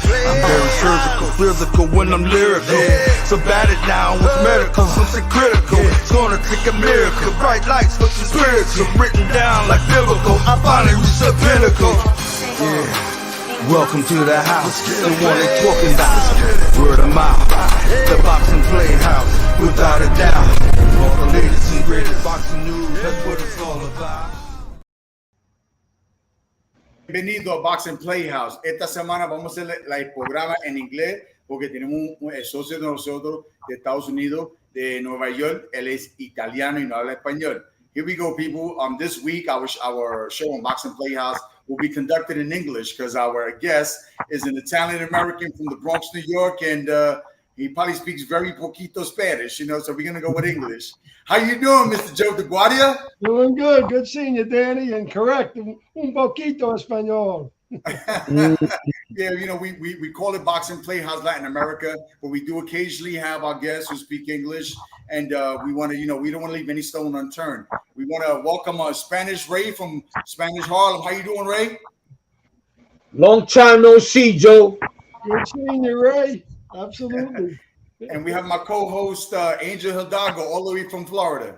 I'm very surgical, physical when I'm lyrical. So bat it down with medical, something critical. It's gonna take a miracle. Bright lights, something spiritual, written down like biblical. I finally reached the pinnacle. Yeah. Welcome to the house, the one they talking about. Word of mouth, the boxing PlayHouse, without a doubt. All the latest and greatest boxing news, that's what it's all about. Bienvenido a Boxing PlayHouse. Esta semana vamos a hacer el programa en inglés porque tenemos un socio de nosotros de Estados Unidos, de Nueva York. Él es italiano y no habla español. Here we go, people. This week, our show on Boxing PlayHouse will be conducted in English because our guest is an Italian-American from the Bronx, New York, and he probably speaks very poquito Spanish, so we're going to go with English. How you doing, Mr. Joe DeGuardia? Doing good. Good seeing you, Danny, and correct. Un poquito español. Yeah, we call it Boxing PlayHouse Latin America, but we do occasionally have our guests who speak English, and we want to, we don't want to leave any stone unturned. We want to welcome Spanish Ray from Spanish Harlem. How you doing, Ray? Long time no see, Joe. Good seeing you, Ray. Absolutely. And we have my co-host Angel Hidalgo, all the way from Florida.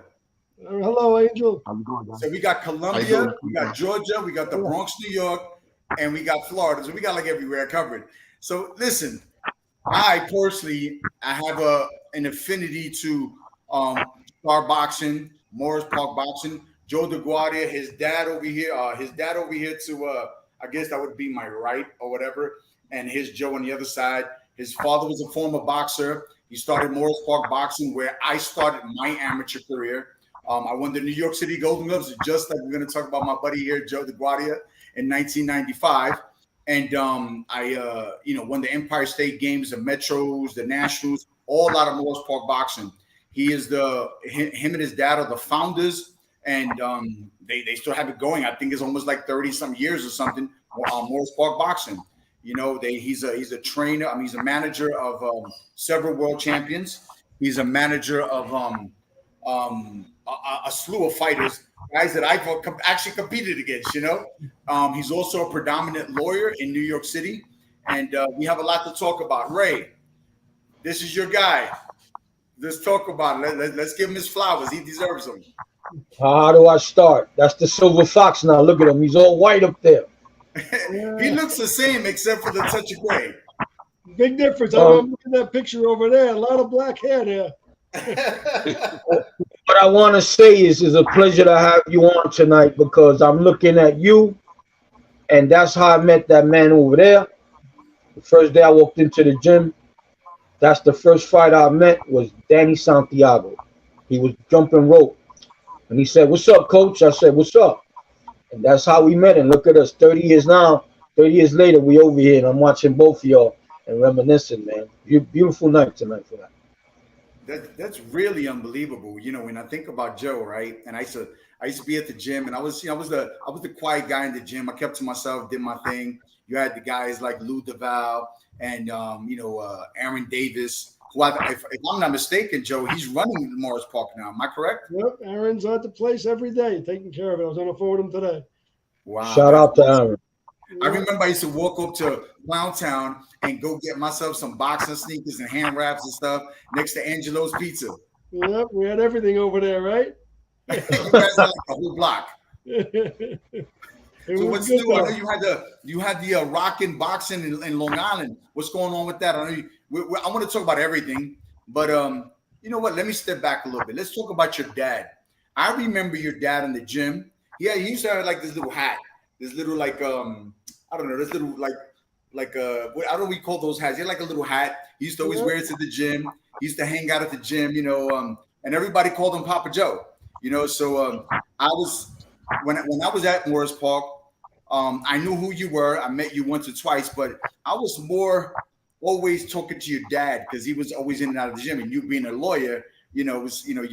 Hello, Angel. How's it going, guys? So we got Colombia, we got Georgia, we got the Bronx, New York, and we got Florida. So we got like everywhere covered. So listen, I personally, I have an affinity to star boxing, Morris Park boxing. Joe DeGuardia, his dad over here to I guess that would be my right or whatever, and his Joe on the other side. His father was a former boxer. He started Morris Park boxing, where I started my amateur career. I won the New York City Golden Gloves, just like we're going to talk about my buddy here, Joe DeGuardia, in 1995. And I won the Empire State Games, the Metros, the Nationals, all out of Morris Park boxing. He is him and his dad are the founders, and they still have it going. I think it's almost like 30-some years or something on Morris Park boxing. He's a trainer. I mean, he's a manager of several world champions. He's a manager of a slew of fighters, guys that I've actually competed against. He's also a predominant lawyer in New York City, and we have a lot to talk about. Ray, this is your guy. Let's talk about it. Let's give him his flowers. He deserves them. How do I start? That's the silver fox now. Look at him. He's all white up there. He looks the same except for the touch of gray. Big difference. I'm looking at that picture over there. A lot of black hair there. What I want to say is it's a pleasure to have you on tonight because I'm looking at you, and that's how I met that man over there. The first day I walked into the gym, that's the first fight I met was Danny Santiago. He was jumping rope, and he said, "What's up, coach?" I said, "What's up?" And that's how we met. And look at us, 30 years now, 30 years later, we over here, and I'm watching both of y'all and reminiscing, man. Beautiful night tonight for that. That's really unbelievable. When I think about Joe, right? And I used to be at the gym, and I was the quiet guy in the gym. I kept to myself, did my thing. You had the guys like Lou Duval and Aaron Davis, who if I'm not mistaken, Joe, he's running Morris Park now. Am I correct? Yep, Aaron's at the place every day, taking care of it. I was on the phone with him today. Wow! Shout out to Aaron. I remember I used to walk up to Clown Town and go get myself some boxing sneakers and hand wraps and stuff next to Angelo's Pizza. Yep, we had everything over there, right? You guys had like a whole block. So what's new? I know you had the Rockin' Boxing in Long Island. What's going on with that? I know I want to talk about everything, but you know what? Let me step back a little bit. Let's talk about your dad. I remember your dad in the gym. Yeah, he used to have like this little hat, this little like I don't know, this little like what I don't know what we call those hats. He had like a little hat. He used to always wear it to the gym. He used to hang out at the gym, and everybody called him Papa Joe. So I was when I was at Morris Park, I knew who you were. I met you once or twice, but I was more always talking to your dad because he was always in and out of the gym, and you being a lawyer, you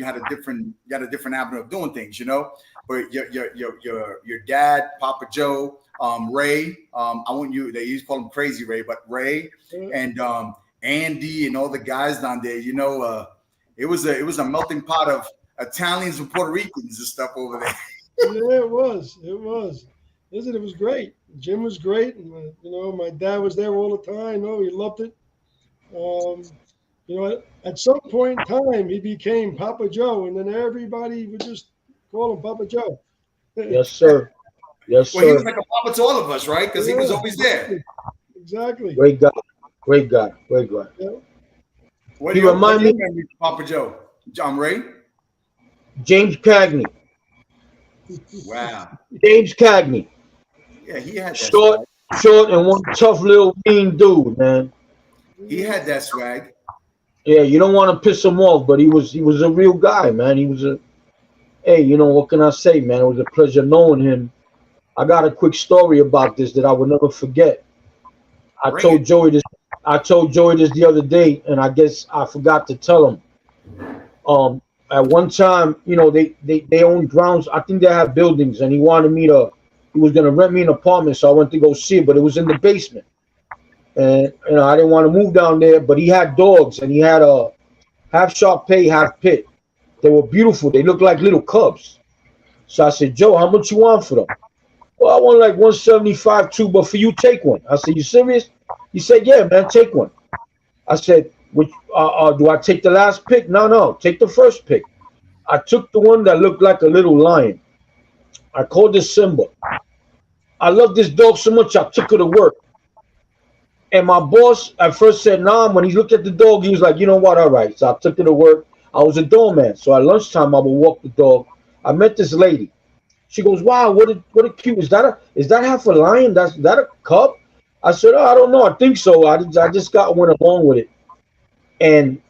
had a different avenue of doing things, But your dad, Papa Joe, Ray, I want you. They used to call him Crazy Ray, but Ray and Andy and all the guys down there. It was a melting pot of Italians and Puerto Ricans and stuff over there. Yeah, it was. Listen, it was great. The gym was great, and my dad was there all the time. No, he loved it. Um, at some point in time, he became Papa Joe, and then everybody would just call him Papa Joe. Yes, sir. Yes, Well, he was sir. like a papa to all of us, right? Because he was Yeah, always there. exactly. Great guy. Great guy. Great guy. Yeah. What He do you remind me memory of Papa Joe? John Ray? James Cagney. Wow. James Cagney. Yeah, he had that Short, swag. short, and one tough little mean dude, man. He had that swag. Yeah, you don't want to piss him off, but he was a real guy, man. He was a hey, what can I say, man? It was a pleasure knowing him. I got a quick story about this that I will never forget. I Bring told it. Joey this. I told Joey this the other day, and I guess I forgot to tell him. At one time, they owned grounds. I think they had buildings, and he wanted me to. He was gonna rent me an apartment, so I went to go see it, but it was in the basement, and I didn't want to move down there. But he had dogs, and he had a half Shar Pei, half Pit. They were beautiful. They looked like little cubs. So I said, Joe, how much you want for them? Well, I want like 175 too, but for you, take one. I said, you serious? He said, yeah, man, take one. I said, which do I take the last pick? No, take the first pick. I took the one that looked like a little lion. I called it Simba. I love this dog so much, I took her to work. And my boss at first said, nah. When he looked at the dog, he was like, you know what? All right. So I took her to work. I was a doorman. So at lunchtime, I would walk the dog. I met this lady. She goes, wow, what a cute. Is that half a lion? That a cub? I said, oh, I don't know. I think so. I just went along with it. And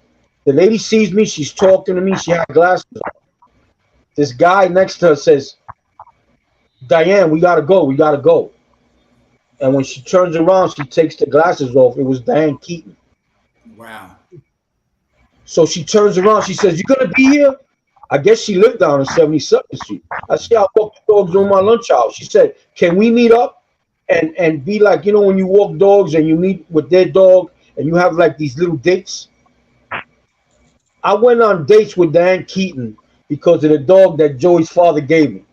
the lady sees me. She's talking to me. She had glasses on. This guy next to her says, Diane, we got to go. We got to go. And when she turns around, she takes the glasses off. It was Diane Keaton. Wow. So she turns around. She says, you going to be here? I guess she lived down on 72nd Street. I said, I walk the dogs on my lunch hour. She said, can we meet up and be like, when you walk dogs and you meet with their dog and you have like these little dates? I went on dates with Diane Keaton because of the dog that Joey's father gave me.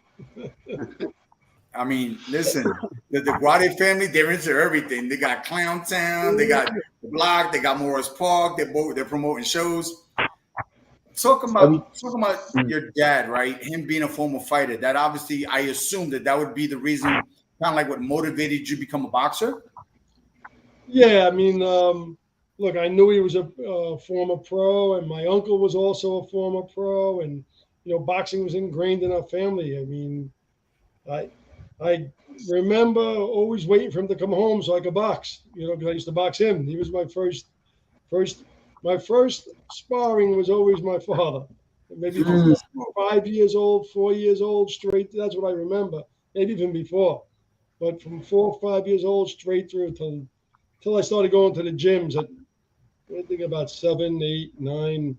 I mean, listen, the DeGuardia family, they're into everything. They got Clown Town, they got the Block, they got Morris Park, they're promoting shows. Talking about your dad, right? Him being a former fighter. That obviously, I assume that would be the reason, kind of like what motivated you to become a boxer. Yeah, I mean, look, I knew he was a former pro, and my uncle was also a former pro, and boxing was ingrained in our family. I mean, I remember always waiting for him to come home so I could box. Because I used to box him. He was my first. My first sparring was always my father. Maybe from 5 years old, 4 years old, straight. That's what I remember. Maybe even before, but from 4 or 5 years old straight through till I started going to the gyms at I think about 7, 8, 9.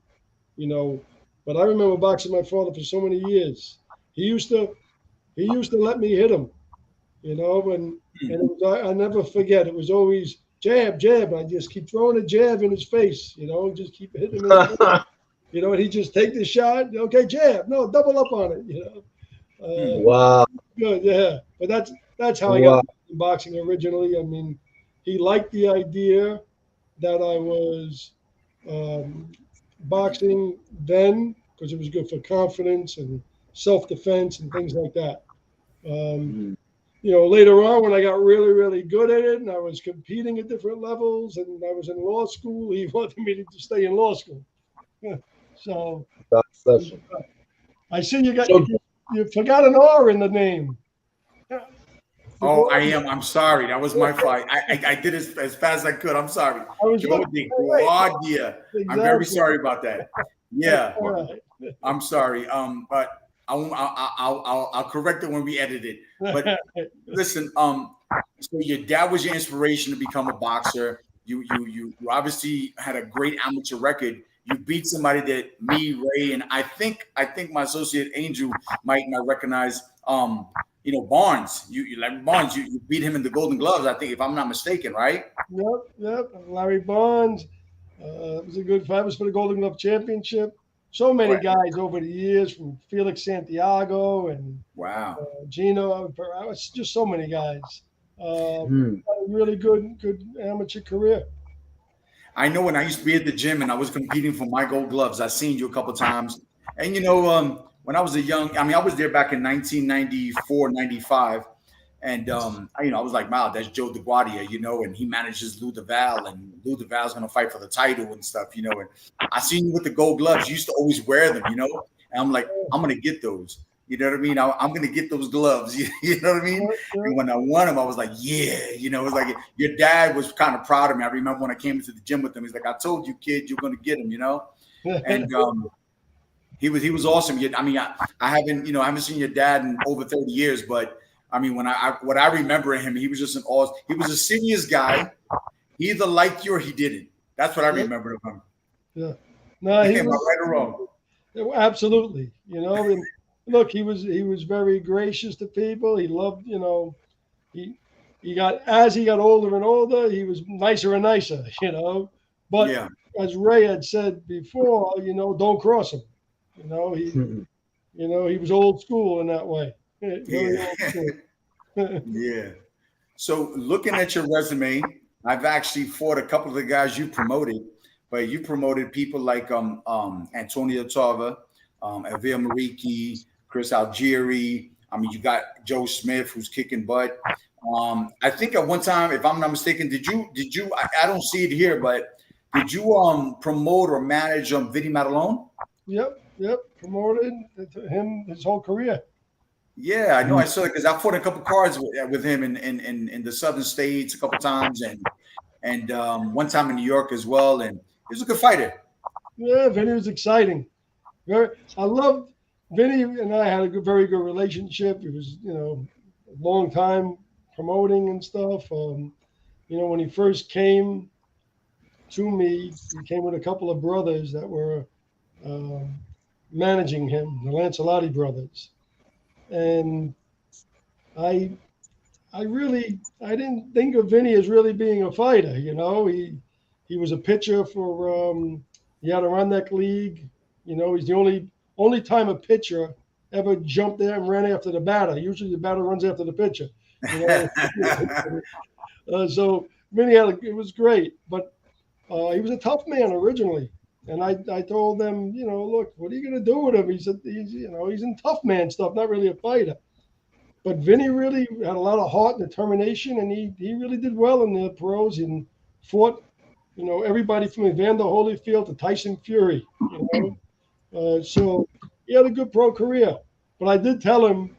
But I remember boxing my father for so many years. He used to let me hit him. And it was, I never forget. It was always jab, jab. I just keep throwing a jab in his face, just keep hitting him. And he just take the shot. Okay, jab. No, double up on it. Wow. Good, yeah. But that's how I got into boxing originally. I mean, he liked the idea that I was boxing then because it was good for confidence and self-defense and things like that. Later on when I got really, really good at it and I was competing at different levels and I was in law school, he wanted me to stay in law school. So I see you forgot an R in the name. Oh, I am. I'm sorry. That was my fault. I did it as fast as I could. I'm sorry. Joe DeGuardia. Exactly. I'm very sorry about that. Yeah. Right. I'm sorry. But I'll correct it when we edit it. But listen, so your dad was your inspiration to become a boxer. You obviously had a great amateur record. You beat somebody that me, Ray, and I think my associate Angel might recognize. Barnes. You like Barnes. You beat him in the Golden Gloves, I think, if I'm not mistaken, right? Yep. Larry Barnes. It was a good fight. It was for the Golden Glove Championship. so many Right. guys over the years, from Felix Santiago and Wow. Gino. It's just so many guys. Hmm. A really good amateur career. I know when I used to be at the gym and I was competing for my gold gloves, I seen you a couple times. And when I was a young, I mean, I was there back in 1994, 95. And I was like, wow, that's Joe DeGuardia, and he manages Lou DeVal, and Lou DeVal's gonna fight for the title and stuff, And I seen you with the gold gloves. You used to always wear them, And I'm like, I'm gonna get those. You know what I mean? I'm gonna get those gloves. You know what I mean? And when I won them, I was like, yeah. It was like your dad was kind of proud of me. I remember when I came into the gym with him. He's like, I told you, kid, you're gonna get him. And he was awesome. I mean, I haven't seen your dad in over 30 years, but I mean, what I remember of him, he was just he was a serious guy. He either liked you or he didn't. That's what I remember of him. Yeah. No, Am I right or wrong? Absolutely. And look, he was very gracious to people. He loved, as he got older and older, he was nicer and nicer, But Yeah. as Ray had said before, don't cross him. He he was old school in that way. Very old school. Yeah. So looking at your resume, I've actually fought a couple of the guys you promoted, but you promoted people like Antonio Tarver, Avia Mariki, Chris Algieri. I mean, you got Joe Smith, who's kicking butt. I think at one time, if I'm not mistaken, did you? I don't see it here, but did you promote or manage Vinny Matalone? Yep. Promoted him his whole career. Yeah, I know. I saw it because I fought a couple cards with him in the Southern States a couple times, and one time in New York as well. And he was a good fighter. Yeah, Vinny was exciting. I loved Vinny, and I had a very good relationship. It was a long time promoting and stuff. When he first came to me, he came with a couple of brothers that were managing him, the Lancelotti brothers. And I didn't think of Vinny as really being a fighter. He was a pitcher for the Adirondack League. He's the only time a pitcher ever jumped there and ran after the batter. Usually the batter runs after the pitcher. So Vinny it was great, but he was a tough man originally. And I told them, look, what are you going to do with him? He said, he's in tough man stuff, not really a fighter. But Vinny really had a lot of heart and determination, and he really did well in the pros and fought, everybody from Evander Holyfield to Tyson Fury. So he had a good pro career. But I did tell him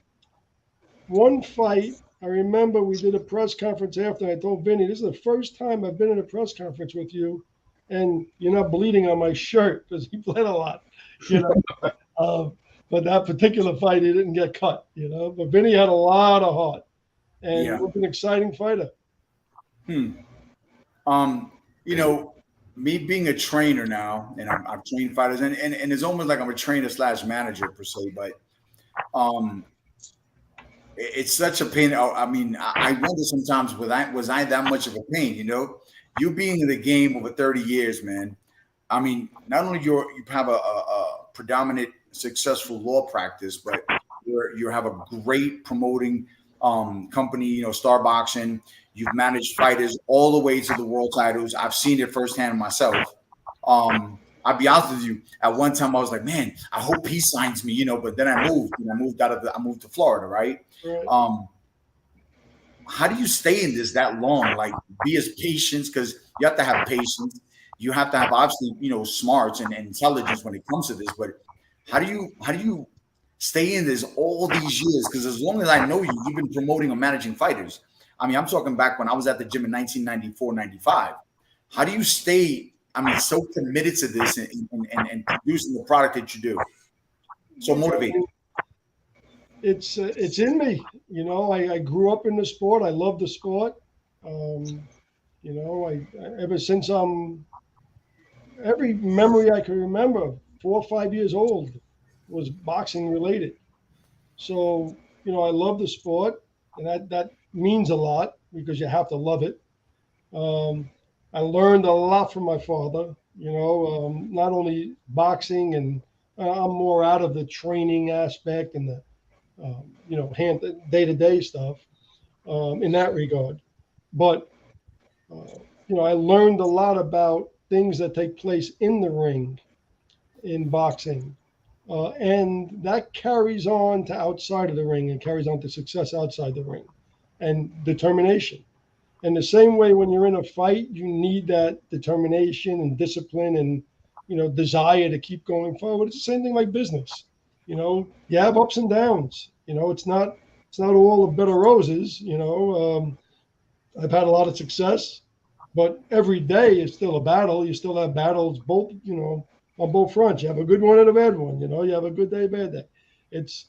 one fight. I remember we did a press conference after. And I told Vinny, this is the first time I've been in a press conference with you, and you're not bleeding on my shirt, because he bled a lot, But that particular fight, he didn't get cut, But Vinny had a lot of heart, and he was an exciting fighter. Me being a trainer now, and I've trained fighters, and it's almost like I'm a trainer / manager per se, but it's such a pain. I mean, I wonder sometimes, was I that much of a pain? You being in the game over 30 years, man. I mean, not only you have a predominant successful law practice, but you have a great promoting company, Star Boxing. You've managed fighters all the way to the world titles. I've seen it firsthand myself. I'll be honest with you. At one time, I was like, man, I hope he signs me, But then I moved. And I moved to Florida, right? How do you stay in this that long? Like, be as patient, because you have to have patience. You have to have, obviously, smarts and intelligence when it comes to this. But how do you stay in this all these years? Because as long as I know you, you've been promoting or managing fighters. I mean, I'm talking back when I was at the gym in 1994, 95. How do you stay, so committed to this and producing the product that you do? So motivated. It's in me. I grew up in the sport. I love the sport. Ever since every memory I can remember, 4 or 5 years old, was boxing related. So, I love the sport, and that means a lot, because you have to love it. I learned a lot from my father, not only boxing and I'm more out of the training aspect and the hand day-to-day stuff in that regard. But I learned a lot about things that take place in the ring in boxing. And that carries on to outside of the ring and carries on to success outside the ring and determination. And the same way when you're in a fight, you need that determination and discipline and, desire to keep going forward. It's the same thing like business. You have ups and downs. It's not all a bed of roses. I've had a lot of success, but every day is still a battle. You still have battles both, on both fronts. You have a good one and a bad one. You have a good day, bad day. It's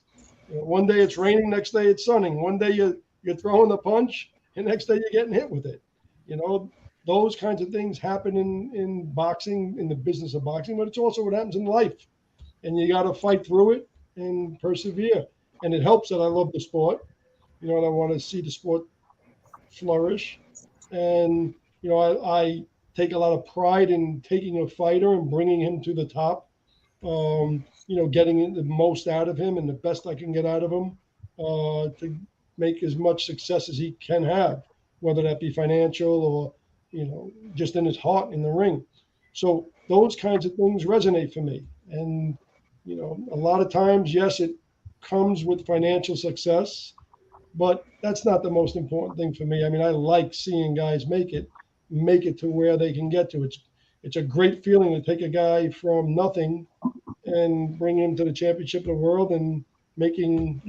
one day it's raining, next day it's sunning. One day you're throwing the punch, and next day you're getting hit with it. Those kinds of things happen in boxing, in the business of boxing, but it's also what happens in life. And you got to fight through it and persevere. And it helps that I love the sport, and I want to see the sport flourish. And, I take a lot of pride in taking a fighter and bringing him to the top, getting the most out of him and the best I can get out of him to make as much success as he can have, whether that be financial or, just in his heart in the ring. So those kinds of things resonate for me. And, a lot of times, yes, it comes with financial success, but that's not the most important thing for me. I mean, I like seeing guys make it to where they can get to. It's a great feeling to take a guy from nothing and bring him to the championship of the world and making,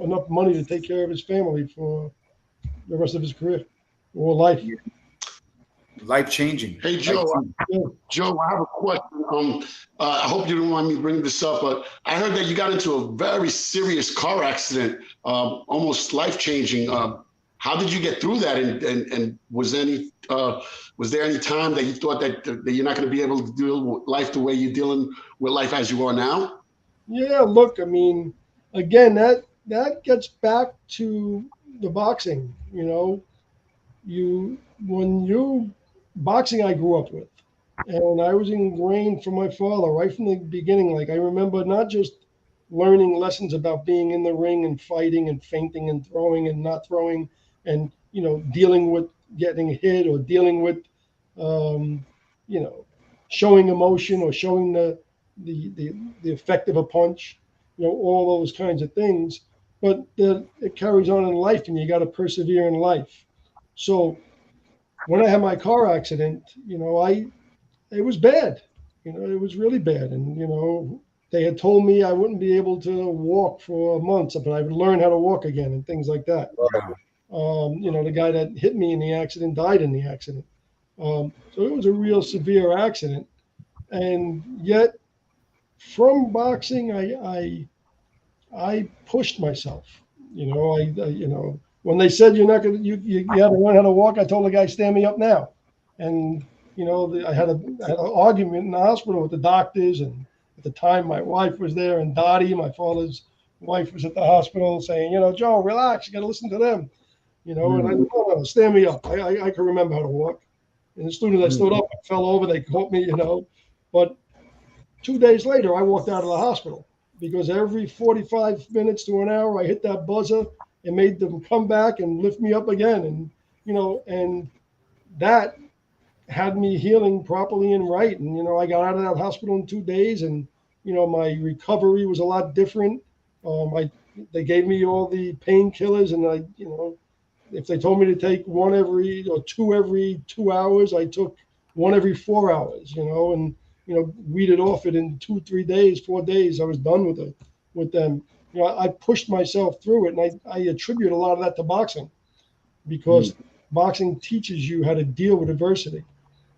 enough money to take care of his family for the rest of his career or life. Life changing. Hey, Joe. Joe, I have a question. I hope you don't mind me bringing this up, but I heard that you got into a very serious car accident, almost life changing. How did you get through that? And was there any time that you thought that you're not going to be able to deal with life the way you're dealing with life as you are now? Yeah, look, I mean, again, that gets back to the boxing. Boxing I grew up with, and I was ingrained from my father right from the beginning. Like I remember not just learning lessons about being in the ring and fighting and feinting and throwing and not throwing and dealing with getting hit or dealing with showing emotion or showing the effect of a punch, all those kinds of things. But it carries on in life, and you got to persevere in life. So when I had my car accident, it was bad. It was really bad. And, they had told me I wouldn't be able to walk for months, but I would learn how to walk again and things like that. The guy that hit me in the accident died in the accident. So it was a real severe accident. And yet from boxing, I pushed myself, when they said you're not going to, you have to learn how to walk, I told the guy, stand me up now. And, I had an argument in the hospital with the doctors. And at the time, my wife was there, and Dottie, my father's wife, was at the hospital saying, Joe, relax, you got to listen to them, and I said, no, stand me up. I can remember how to walk. And as soon as I stood up, I fell over, they caught me, But 2 days later, I walked out of the hospital because every 45 minutes to an hour, I hit that buzzer and made them come back and lift me up again. And, and that had me healing properly and right. And, I got out of that hospital in 2 days, and, my recovery was a lot different. They gave me all the painkillers, and if they told me to take one every 2 hours, I took one every 4 hours, and, weeded off it in 2, 3 days, 4 days. I was done with them. I pushed myself through it, and I attribute a lot of that to boxing, because boxing teaches you how to deal with adversity.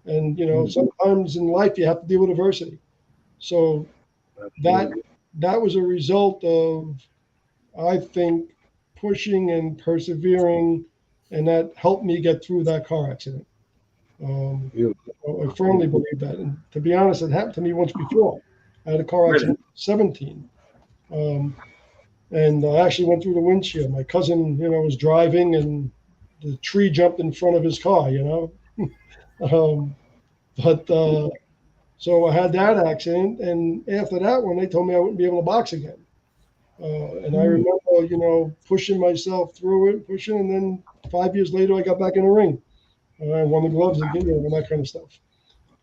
And, sometimes in life you have to deal with adversity. So that was a result of, I think, pushing and persevering, and that helped me get through that car accident. I firmly believe that. And to be honest, it happened to me once before. I had a car accident at 17. And I actually went through the windshield. My cousin, was driving, and the tree jumped in front of his car, But So I had that accident, and after that one, they told me I wouldn't be able to box again. And I remember, pushing myself through it, pushing, and then 5 years later, I got back in the ring. I won the gloves again, and that kind of stuff.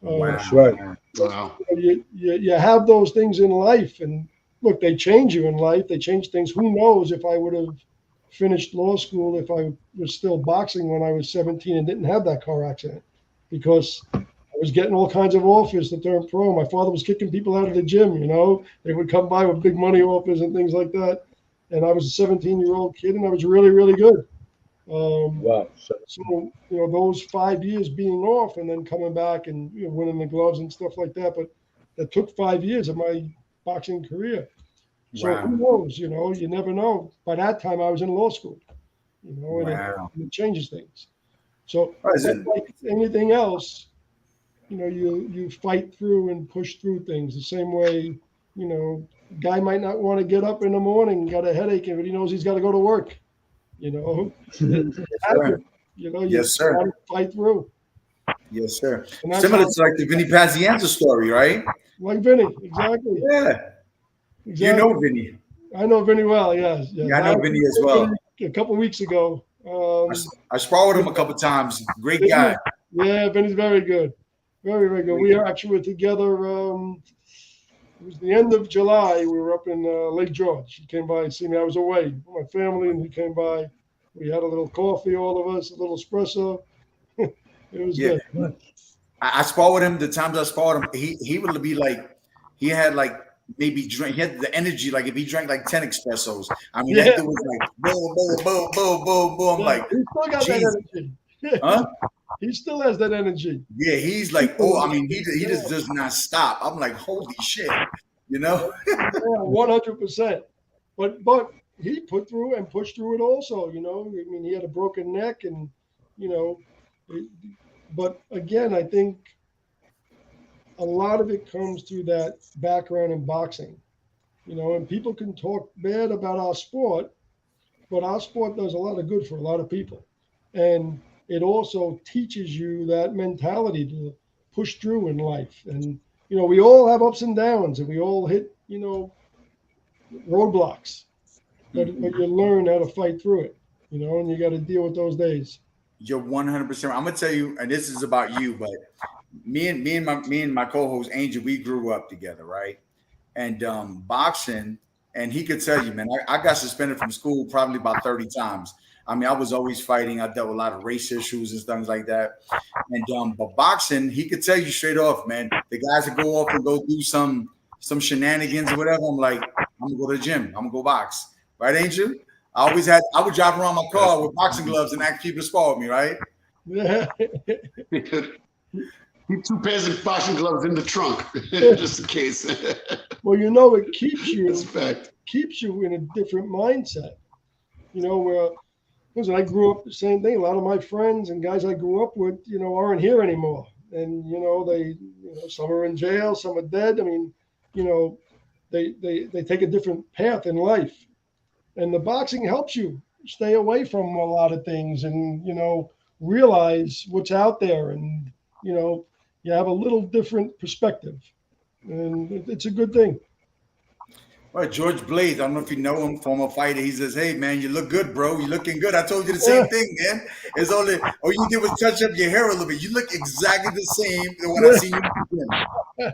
That's right. Wow. You have those things in life, and look, they change you in life. They change things. Who knows if I would have finished law school if I was still boxing when I was 17 and didn't have that car accident, because I was getting all kinds of offers to turn pro. My father was kicking people out of the gym. They would come by with big money offers and things like that. And I was a 17-year-old kid, and I was really, really good. Wow. So those 5 years being off and then coming back and winning the gloves and stuff like that, but that took 5 years of my boxing career. So who knows? You never know. By that time, I was in law school. And it changes things. So like anything else, you fight through and push through things the same way. Guy might not want to get up in the morning, got a headache, but he knows he's got to go to work. Yes, sir. Gotta fight through. Yes, sir. Similar to like the Vinny Pazienza story, right? Like Vinny, exactly. Yeah. Exactly. You know Vinny. I know Vinny well. Yes. Yeah, I know Vinny as well. A couple of weeks ago. I sparred with him a couple of times. Great guy. Yeah, Vinny's very good. Very, very good. We actually were together. It was the end of July. We were up in Lake George. He came by and see me. I was away with my family, and he came by. We had a little coffee, all of us, a little espresso. It was good. I sparred with him. The times I sparred him, he would be like, he had like maybe drink. He had the energy like if he drank like 10 espressos. I mean, that dude was like boom, boom, boom, boom, boom, boom. I'm like, he still got that energy. Huh? He still has that energy. Yeah, he's like, he just does not stop. I'm like, holy shit, Yeah, 100%. But he put through and pushed through it also. I mean, he had a broken neck, and but again, I think a lot of it comes through that background in boxing. And people can talk bad about our sport, but our sport does a lot of good for a lot of people, and it also teaches you that mentality to push through in life. And, we all have ups and downs, and we all hit, roadblocks, but you learn how to fight through it, and you got to deal with those days. You're 100%. I'm gonna tell you, and this is about you, but me and my co-host Angel, we grew up together, right? And boxing, and he could tell you, man, I got suspended from school probably about 30 times. I mean, I was always fighting. I dealt with a lot of race issues and things like that. And but boxing, he could tell you straight off, man. The guys that go off and go do some shenanigans or whatever, I'm like, I'm gonna go to the gym. I'm gonna go box, right, Angel? I would drive around my car with boxing gloves and ask people to spar with me, right? Yeah. Keep 2 pairs of boxing gloves in the trunk, just in case. Well, it keeps you in a different mindset. Where listen, I grew up the same thing. A lot of my friends and guys I grew up with, aren't here anymore. And, they, some are in jail, some are dead. I mean, they take a different path in life. And the boxing helps you stay away from a lot of things and, realize what's out there. And, you have a little different perspective. And it's a good thing. All right, George Blaze, I don't know if you know him, former fighter. He says, "Hey, man, you look good, bro. You looking good." I told you the same thing, man. It's only all you did was touch up your hair a little bit. You look exactly the same than when I see you.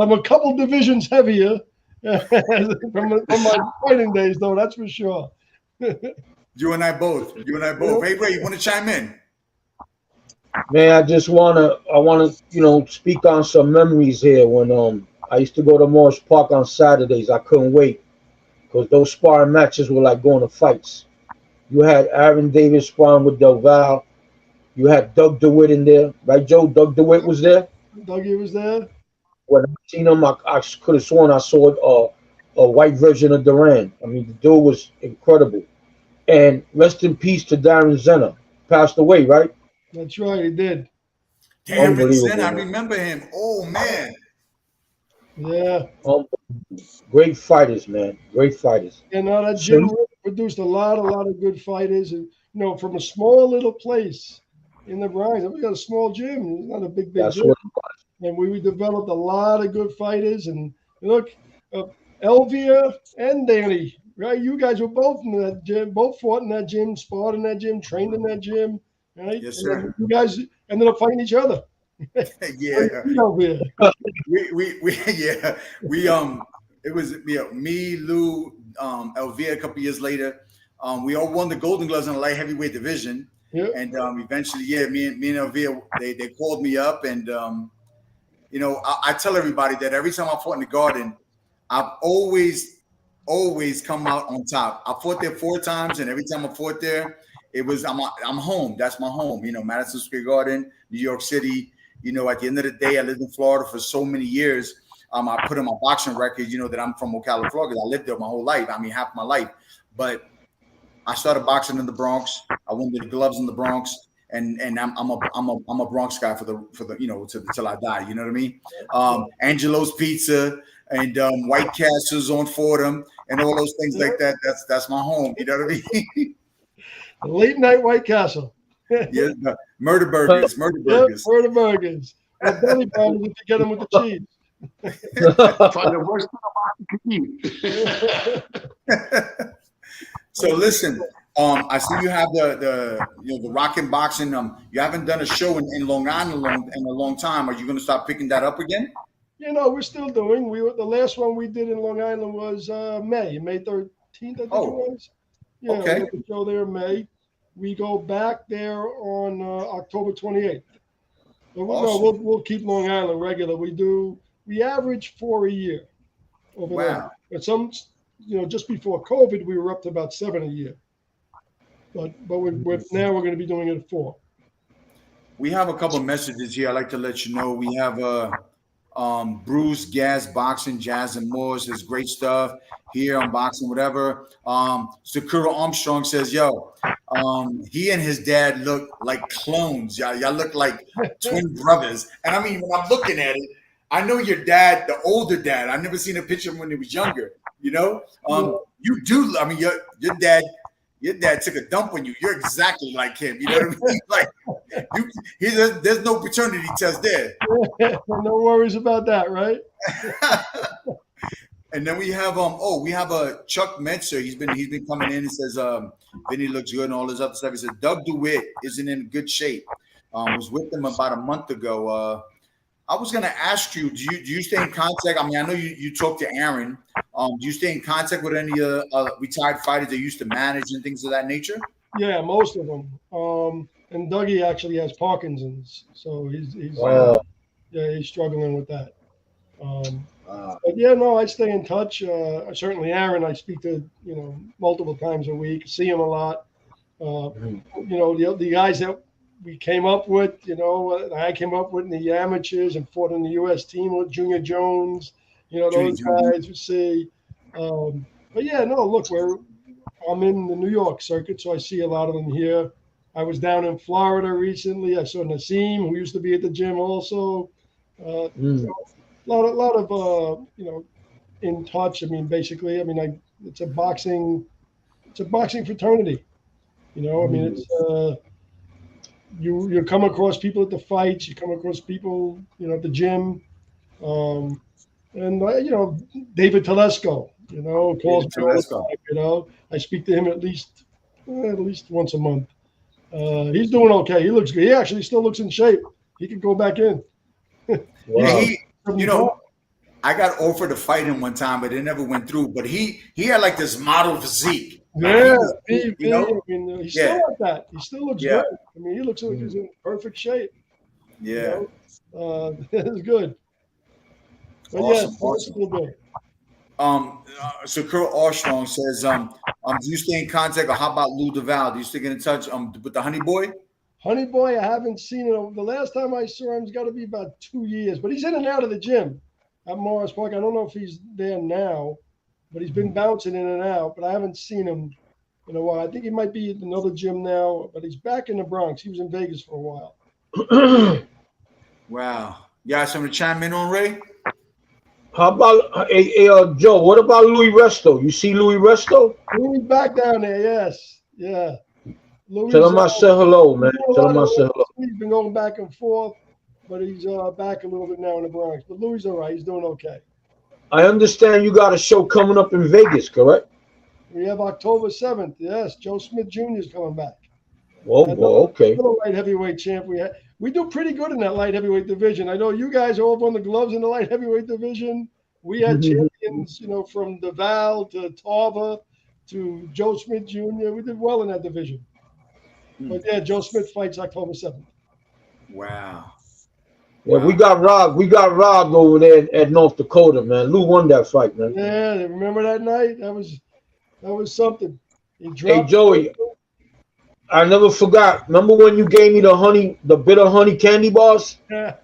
I'm a couple divisions heavier from my fighting days, though. That's for sure. You and I both. Hey, Ray, you want to chime in? Man, I wanna, speak on some memories here when I used to go to Morris Park on Saturdays. I couldn't wait because those sparring matches were like going to fights. You had Aaron Davis sparring with Del Val. You had Doug DeWitt in there, right, Joe? Doug DeWitt was there. Dougie was there. When I seen him, I could have sworn I saw a white version of Duran. I mean, the dude was incredible. And rest in peace to Darren Zenner. Passed away, right? That's right, he did. Damn, Zenner, I remember him. Oh, man. Yeah. Great fighters, man. Great fighters. And that gym produced a lot of good fighters. And, from a small little place in the Bronx, we got a small gym. It's not a big That's gym. what it was. and we developed a lot of good fighters. And look, Elvia and Danny, right? You guys were both in that gym, both fought in that gym, sparred in that gym, trained in that gym, right? Yes, sir. You guys ended up fighting each other. Yeah. We it was me, Lou, Elvia a couple years later. We all won the Golden Gloves in the light heavyweight division. Yep. And eventually, me and Elvia, they called me up, and I tell everybody that every time I fought in the Garden, I've always come out on top. I fought there 4 times, and every time I fought there, it was I'm home. That's my home. Madison Square Garden, New York City. At the end of the day, I lived in Florida for so many years. I put in my boxing record, that I'm from Ocala, Florida. I lived there my whole life. I mean, half my life. But I started boxing in the Bronx. I won the gloves in the Bronx, and I'm a Bronx guy for the till I die. You know what I mean? Angelo's Pizza and White Castles on Fordham and all those things like that. That's my home. You know what I mean? Late night White Castle. Yeah, murder burgers. Yep, murder burgers. Well, belly bombs if you get them with the cheese. Find the worst thing about the So listen, I see you have the Rockin' Boxing. You haven't done a show in Long Island in a long time. Are you going to start picking that up again? We're still doing. The last one we did in Long Island was May 13th. I think it was. Yeah, okay. We had a show there in May. We go back there on October 28th. So Awesome. we'll keep Long Island regular. We average 4 a year over there. But some, just before COVID, we were up to about 7 a year. But now we're going to be doing it at 4. We have a couple of messages here. I'd like to let you know. We have Bruce, Gas, Boxing, Jazz, and more. Says great stuff here on Boxing, whatever. Sakura Armstrong says, yo, he and his dad look like clones. Y'all look like twin brothers. And I mean, when I'm looking at it, I know your dad, the older dad. I've never seen a picture of him when he was younger. You do. I mean, your dad took a dump on you. You're exactly like him. You know what I mean? There's no paternity test there. No worries about that, right? And then we have Chuck Metzer. He's been coming in and says Vinny looks good and all this other stuff. He says Doug DeWitt isn't in good shape. Was with them about a month ago. I was going to ask you, do you stay in contact? I mean, I know you talked to Aaron. Do you stay in contact with any retired fighters that used to manage and things of that nature? Yeah, most of them. And Dougie actually has Parkinson's, so he's struggling with that. But yeah, no, I stay in touch. Certainly, Aaron, I speak to multiple times a week. See him a lot. The guys that we came up with, I came up with in the amateurs and fought in the U.S. team with Junior Jones. Those guys we see. But yeah, no, look, I'm in the New York circuit, so I see a lot of them here. I was down in Florida recently. I saw Nassim, who used to be at the gym also. A lot of in touch. I mean, basically, it's a boxing fraternity. I mean, it's you come across people at the fights, you come across people at the gym, and David Telesco, calls me all the time, I speak to him at least once a month. He's doing okay. He looks good. He actually still looks in shape. He could go back in. Wow. I got offered to fight him one time, but it never went through. But he had like this model physique. Yeah, he's still like that. He still looks good. I mean, he looks like he's in perfect shape. Yeah, it's good. But awesome. Still good. So Kurt Armstrong says, do you stay in contact, or how about Lou DeVal? Do you stay in touch with the Honey Boy? Honey Boy, I haven't seen it. The last time I saw him, it's got to be about 2 years. But he's in and out of the gym at Morris Park. I don't know if he's there now, but he's been bouncing in and out. But I haven't seen him in a while. I think he might be at another gym now, but he's back in the Bronx. He was in Vegas for a while. Wow. You got something to chime in on, Ray? How about Joe? What about Louis Resto? You see Louis Resto? Louis back down there, yes, yeah. Louis, tell him I said hello, man. Tell him I said hello. He's been going back and forth. but he's back a little bit now in the Bronx. But Louis all right. He's doing okay. I understand you got a show coming up in Vegas, correct? We have October 7th. Yes, Joe Smith Jr. is coming back. Oh, boy, okay. Another light heavyweight champ. We do pretty good in that light heavyweight division. I know you guys are up on the gloves in the light heavyweight division. We had champions, from DeVal to Tarver to Joe Smith Jr. We did well in that division. But yeah, Joe Smith fights October 7th. Wow. Yeah, we got robbed over there at North Dakota, man. Lou won that fight, man. Yeah, remember that night? That was something. Hey, Joey, I never forgot. Remember when you gave me the bitter honey candy bars? Yeah,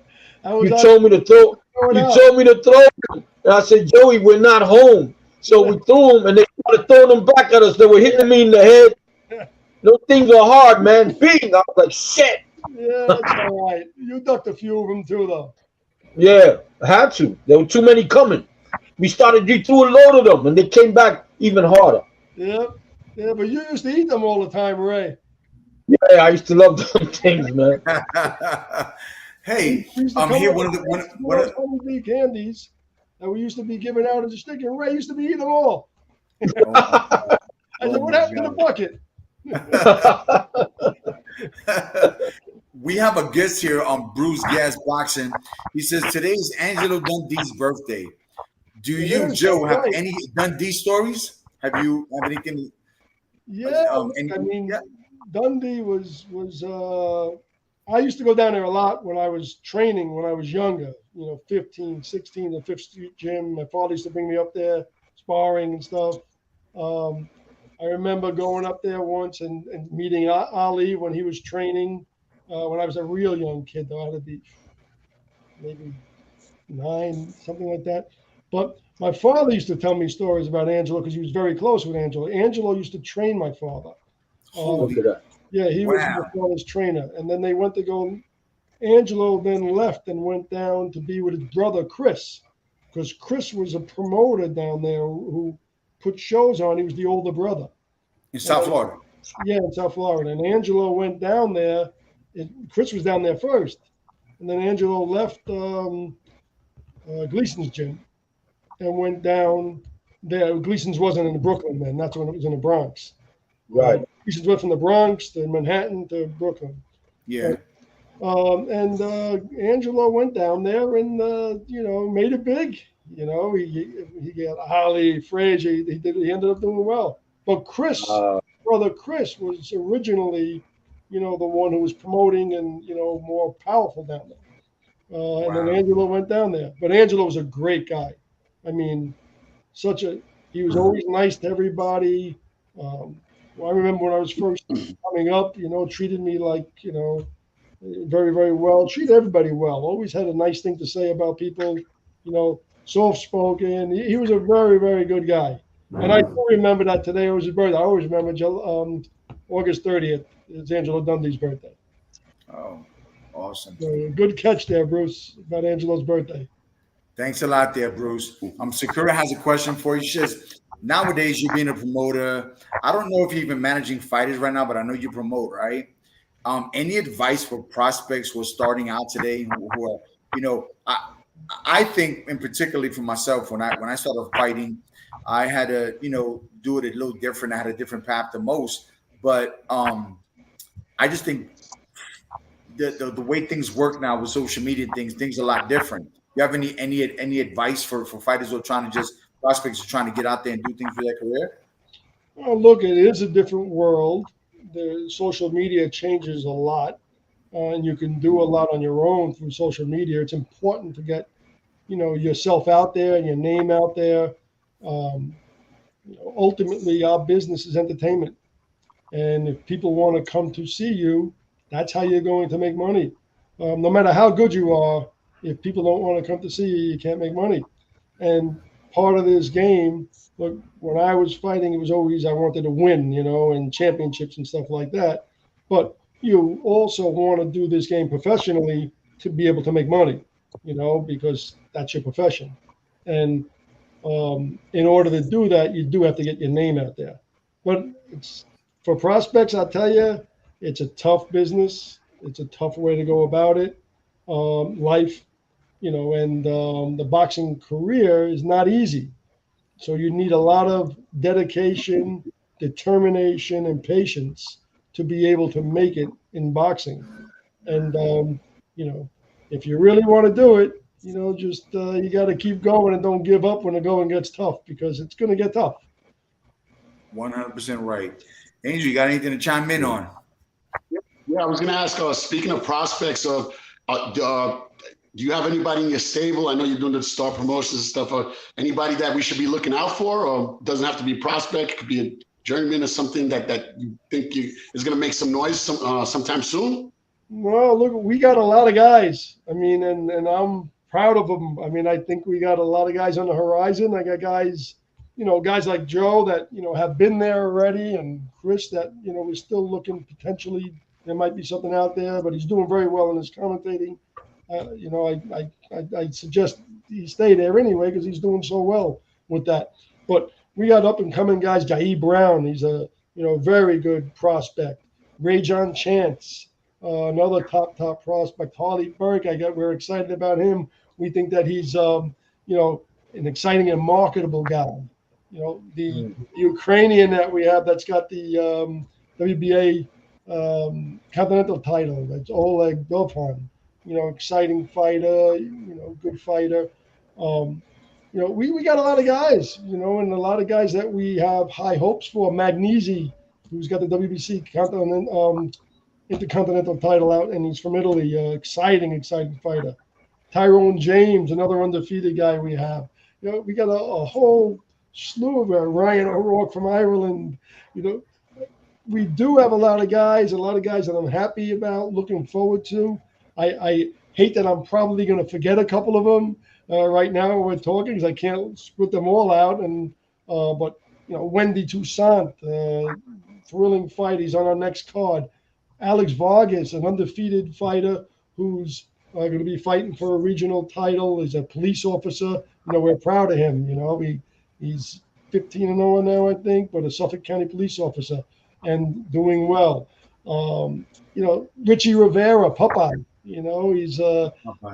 you told me to throw. You told me to throw them, and I said, Joey, we're not home. So we threw them, and they started throwing them back at us. They were hitting me in the head. Those things are hard, man. Bing! I was like, shit. Yeah, that's all right. You ducked a few of them too, though. Yeah, I had to. There were too many coming. We threw a load of them, and they came back even harder. Yeah, but you used to eat them all the time, Ray. Yeah, I used to love them things, man. Hey, I'm here. One of the candies that we used to be giving out as a stick, and Ray used to be eating them all. I said, "What happened to the bucket?" We have a guest here on Bruce Gas Boxing. He says today is Angelo Dundee's birthday. Do you, Joe, have any Dundee stories? Have anything? Yeah, Dundee was. I used to go down there a lot when I was training when I was younger. 15, 16, the Fifth Street Gym. My father used to bring me up there, sparring and stuff. I remember going up there once and meeting Ali when he was training. When I was a real young kid, though, I had to be maybe 9, something like that. But my father used to tell me stories about Angelo because he was very close with Angelo. Angelo used to train my father. Look at that. Yeah, he was my father's trainer. And then they went to go. Angelo then left and went down to be with his brother, Chris, because Chris was a promoter down there who put shows on. He was the older brother. In South Florida. Yeah, in South Florida. And Angelo went down there. Chris was down there first. And then Angelo left Gleason's gym and went down there. Gleason's wasn't in Brooklyn then. That's when it was in the Bronx. Right. Gleason's went from the Bronx to Manhattan to Brooklyn. Yeah. And Angelo went down there and, made it big. He got Ali, Frazier. He ended up doing well. But Chris, brother Chris, was originally, the one who was promoting and, more powerful down there. And then Angelo went down there. But Angelo was a great guy. I mean, he was always nice to everybody. I remember when I was first coming up, treated me like, very, very well. Treated everybody well. Always had a nice thing to say about people, soft-spoken. He was a very, very good guy. And I do remember that today was his birthday. I always remember August 30th. It's Angelo Dundee's birthday. Oh, awesome. So, good catch there, Bruce, about Angelo's birthday. Thanks a lot there, Bruce. Sakura has a question for you. She says, nowadays, you're being a promoter. I don't know if you're even managing fighters right now, but I know you promote, right? Any advice for prospects who are starting out today who are, I think, and particularly for myself, when I started fighting, I had to, do it a little different. I had a different path than most, but I just think the way things work now with social media, things are a lot different. You have any advice for fighters who are trying to prospects are trying to get out there and do things for their career? Well, look, it is a different world. The social media changes a lot, and you can do a lot on your own through social media. It's important to get, yourself out there and your name out there. Ultimately, our business is entertainment, and if people want to come to see you, that's how you're going to make money. No matter how good you are, if people don't want to come to see you, you can't make money. And part of this game, look, when I was fighting, it was always I wanted to win, and championships and stuff like that. But you also want to do this game professionally to be able to make money, because that's your profession. And in order to do that, you do have to get your name out there. But for prospects, I'll tell you, it's a tough business. It's a tough way to go about it. life, and the boxing career is not easy. So you need a lot of dedication, determination, and patience to be able to make it in boxing. And if you really want to do it, just you got to keep going and don't give up when the going gets tough, because it's going to get tough. 100% right. Angel, you got anything to chime in on? Yeah, I was going to ask, speaking of prospects, do you have anybody in your stable? I know you're doing the star promotions and stuff. Anybody that we should be looking out for, or doesn't have to be prospect? It could be a journeyman or something that you think is going to make some noise sometime soon? Well, look, we got a lot of guys. I mean, and I'm proud of them. I mean, I think we got a lot of guys on the horizon. I got guys, guys like Joe that, have been there already, and Chris that, we're still looking potentially. There might be something out there, but he's doing very well in his commentating. I suggest he stay there anyway because he's doing so well with that. But we got up and coming guys. Jair Brown, he's a very good prospect. Ray John Chance, another top prospect. Harley Burke, we're excited about him. We think that he's an exciting and marketable guy. The Ukrainian that we have that's got the WBA continental title. That's Oleg Dovhan. Exciting fighter. Good fighter. We got a lot of guys. And a lot of guys that we have high hopes for. Magnesi, who's got the WBC intercontinental title out, and he's from Italy. Exciting fighter. Tyrone James, another undefeated guy we have. We got a whole slew of Ryan O'Rourke from Ireland. We do have a lot of guys that I'm happy about, looking forward to. I hate that I'm probably going to forget a couple of them right now when we're talking, because I can't split them all out. And but Wendy Toussaint, thrilling fight. He's on our next card. Alex Vargas, an undefeated fighter who's going to be fighting for a regional title. He's a police officer. We're proud of him. He's 15-0 now, I think, but a Suffolk County police officer and doing well. Richie Rivera, Popeye. He's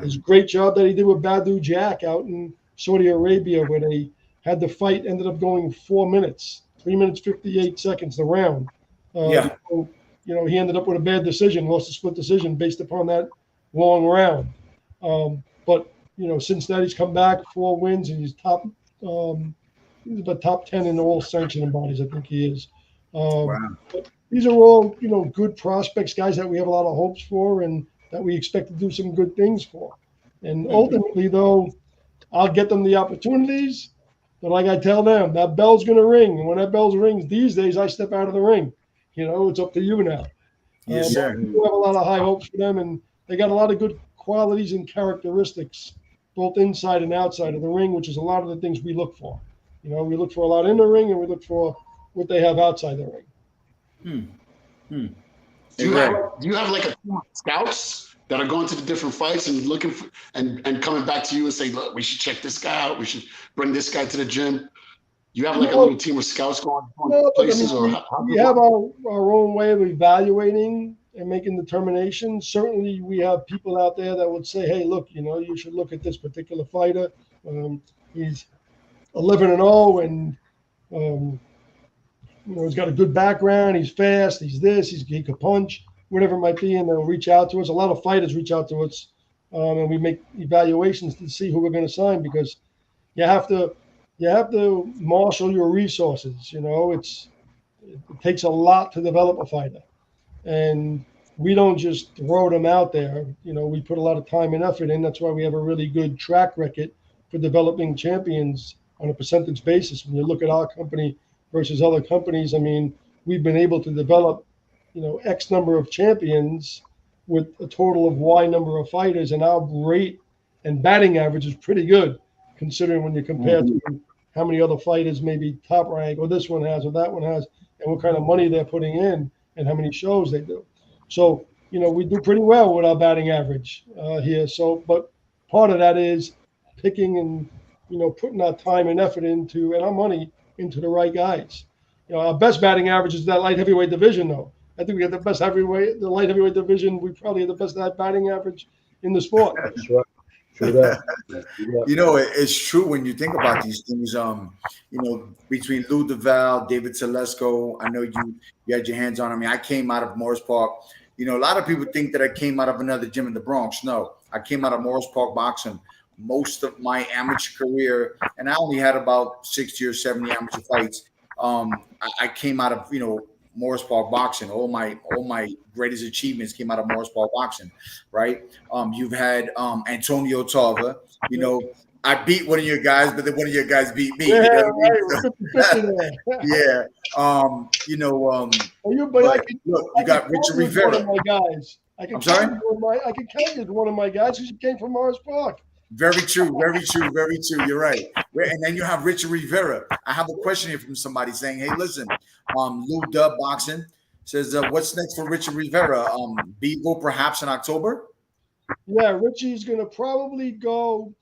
his great job that he did with Badu Jack out in Saudi Arabia, where they had the fight, ended up going 4 minutes, 3 minutes 58 seconds the round. So, he ended up with a bad decision, lost a split decision based upon that long round. But since that he's come back, 4 wins, and he's he's about top 10 in all sanctioning bodies. I think he is. Wow. These are all good prospects, guys that we have a lot of hopes for, and that we expect to do some good things for. And ultimately, though, I'll get them the opportunities. But like I tell them, that bell's going to ring. And when that bell rings, these days I step out of the ring. It's up to you now. Yes, sir. We do have a lot of high hopes for them, and they got a lot of good qualities and characteristics, both inside and outside of the ring, which is a lot of the things we look for. We look for a lot in the ring, and we look for what they have outside the ring. Do you have like a team of scouts that are going to the different fights and looking for and coming back to you and say, look, we should check this guy out. We should bring this guy to the gym. You have like a little team of scouts going places, or we have our own way of evaluating and making determinations. Certainly, we have people out there that would say, hey, look, you should look at this particular fighter. He's 11-0, and he's got a good background. He's fast. He's this. He could punch, whatever it might be, and they'll reach out to us. A lot of fighters reach out to us, and we make evaluations to see who we're going to sign, because you have to marshal your resources. It takes a lot to develop a fighter, and we don't just throw them out there. We put a lot of time and effort in. That's why we have a really good track record for developing champions on a percentage basis. When you look at our company versus other companies, I mean, we've been able to develop, X number of champions with a total of Y number of fighters, and our rate and batting average is pretty good, considering when you compare to how many other fighters maybe top rank, or this one has, or that one has, and what kind of money they're putting in, and how many shows they do. So, we do pretty well with our batting average here. So, but part of that is picking and, putting our time and effort into, and our money into the right guys. Our best batting average is that light heavyweight division, though. I think we got the best the light heavyweight division. We probably have the best batting average in the sport. That's right. True that. Yeah. You know, it's true when you think about these things. You know, between Lou Duval, David Telesco, I know you had your hands on. I mean, I came out of Morris Park. You know, a lot of people think that I came out of another gym in the Bronx. No, I came out of Morris Park boxing most of my amateur career, and I only had about 60 or 70 amateur fights. I came out of, you know, Morris Park boxing. All my greatest achievements came out of Morris Park boxing, right? You've had Antonio Tarver. You know, I beat one of your guys, but then one of your guys beat me. Yeah, You know what right. I 50-50 mean? there. Yeah. You know, But but look, you got Richard one Rivera. of my guys. I'm sorry? I can count you as one of my guys because you came from Morris Park. Very true, very true, very true. You're right. And then you have Richard Rivera. I have a question here from somebody saying, "Hey, listen, Lou Dub Boxing says, what's next for Richard Rivera? Beagle perhaps in October." Yeah, Richie's going to probably go.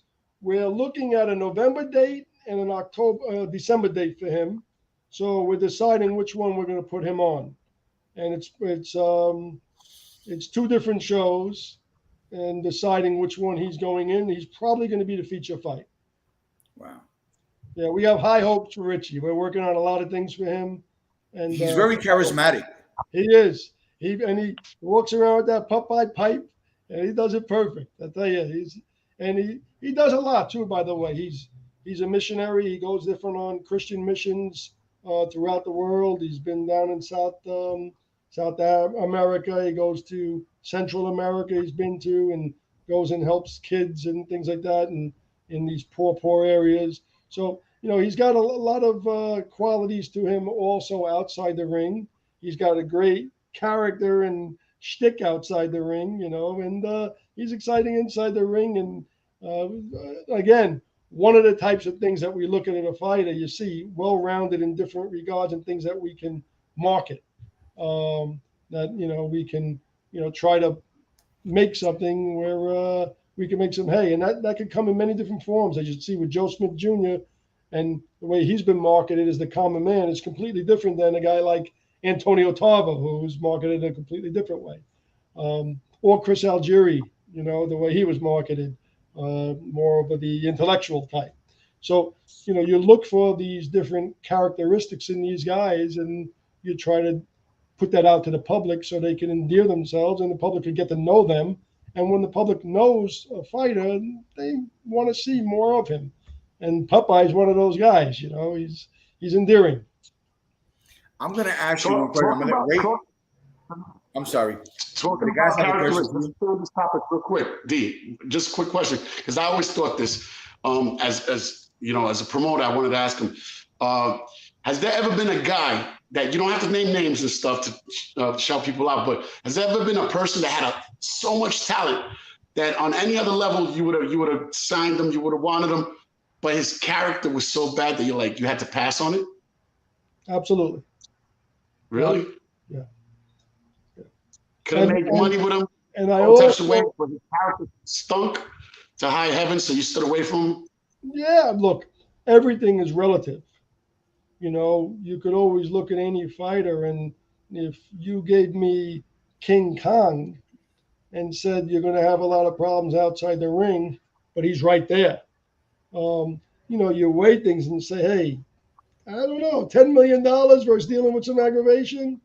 We're looking at a November date and an December date for him. So we're deciding which one we're going to put him on, and it's two different shows, and deciding which one he's going in. He's probably going to be the feature fight. Wow. Yeah, we have high hopes for Richie. We're working on a lot of things for him, and He's very charismatic. he is. He walks around with that Popeye pipe, and he does it perfect. I tell you, he does a lot too. By the way, he's a missionary. He goes different on Christian missions throughout the world. He's been down in South America. He goes to Central America. He's been to and goes and helps kids and things like that, and in these poor areas. So you know, he's got a lot of qualities to him also outside the ring. He's got a great character and shtick outside the ring, you know, and he's exciting inside the ring. And again, one of the types of things that we look at in a fighter, you see, well-rounded in different regards and things that we can market. That you know we can try to make something where we can make some hay, and that could come in many different forms. As you see with Joe Smith Jr. and the way he's been marketed as the common man is completely different than a guy like Antonio Tarver, who's marketed in a completely different way, or Chris Algieri, you know, the way he was marketed, more of the intellectual type. So you know, you look for these different characteristics in these guys, and you try to put that out to the public so they can endear themselves and the public can get to know them. And when the public knows a fighter, they want to see more of him. And Popeye's one of those guys, you know, he's endearing. I'm going to ask you one question. I'm going to wait. I'm sorry. Talking about characteristics, let's turn this topic real quick. D, just a quick question, because I always thought this, as you know, as a promoter, I wanted to ask him, has there ever been a guy that you don't have to name names and stuff to shout people out, but has there ever been a person that had so much talent that on any other level you would have signed them, you would have wanted them, but his character was so bad that you had to pass on it? Absolutely. Really? Yeah. Could have made money with him. And I all types of also, ways, but his character stunk to high heaven, so you stood away from him. yeah, look, everything is relative. You know, you could always look at any fighter, and if you gave me King Kong and said you're going to have a lot of problems outside the ring, but he's right there. You know, you weigh things and say, hey, I don't know, $10 million versus dealing with some aggravation.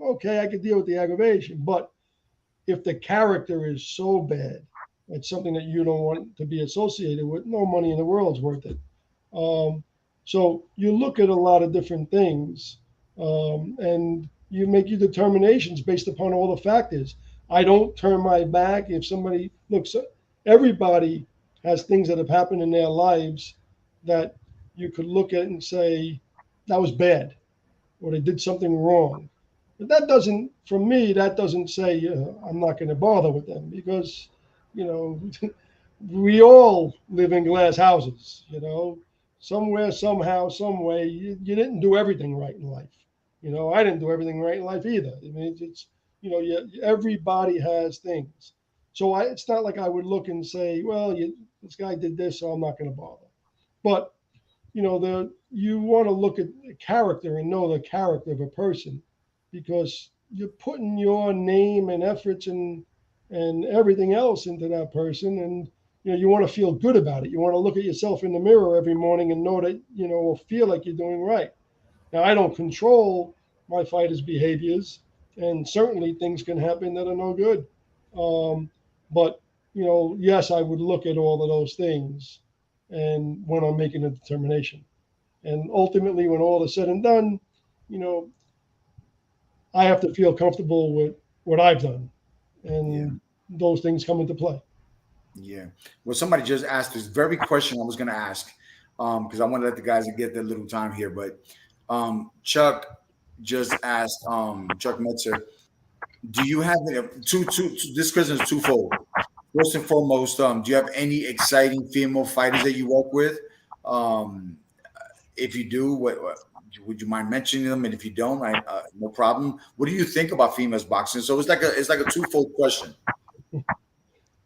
Okay, I could deal with the aggravation. But if the character is so bad, it's something that you don't want to be associated with, no money in the world's worth it. So you look at a lot of different things, and you make your determinations based upon all the factors. I don't turn my back if somebody looks. Everybody has things that have happened in their lives that you could look at and say that was bad, or they did something wrong. But that doesn't, for me, that doesn't say I'm not going to bother with them, because, you know, we all live in glass houses. You know, somewhere, somehow, some way, you didn't do everything right in life. You know, I didn't do everything right in life either. I mean, it's you know, everybody has things. So it's not like I would look and say, well, this guy did this, so I'm not going to bother. But you know, you want to look at the character and know the character of a person, because you're putting your name and efforts and and everything else into that person. And you want to feel good about it. You want to look at yourself in the mirror every morning and know that or feel like you're doing right. Now, I don't control my fighters' behaviors, and certainly things can happen that are no good. But yes, I would look at all of those things, and when I'm making a determination, and ultimately, when all is said and done, you know, I have to feel comfortable with what I've done, and those things come into play. Yeah. Well, somebody just asked this very question I was going to ask because I want to let the guys get their little time here. But Chuck just asked, Chuck Metzer, do you have this question is twofold. First and foremost, do you have any exciting female fighters that you work with? If you do, what would you mind mentioning them? And if you don't, no problem. What do you think about females boxing? So it's like a twofold question.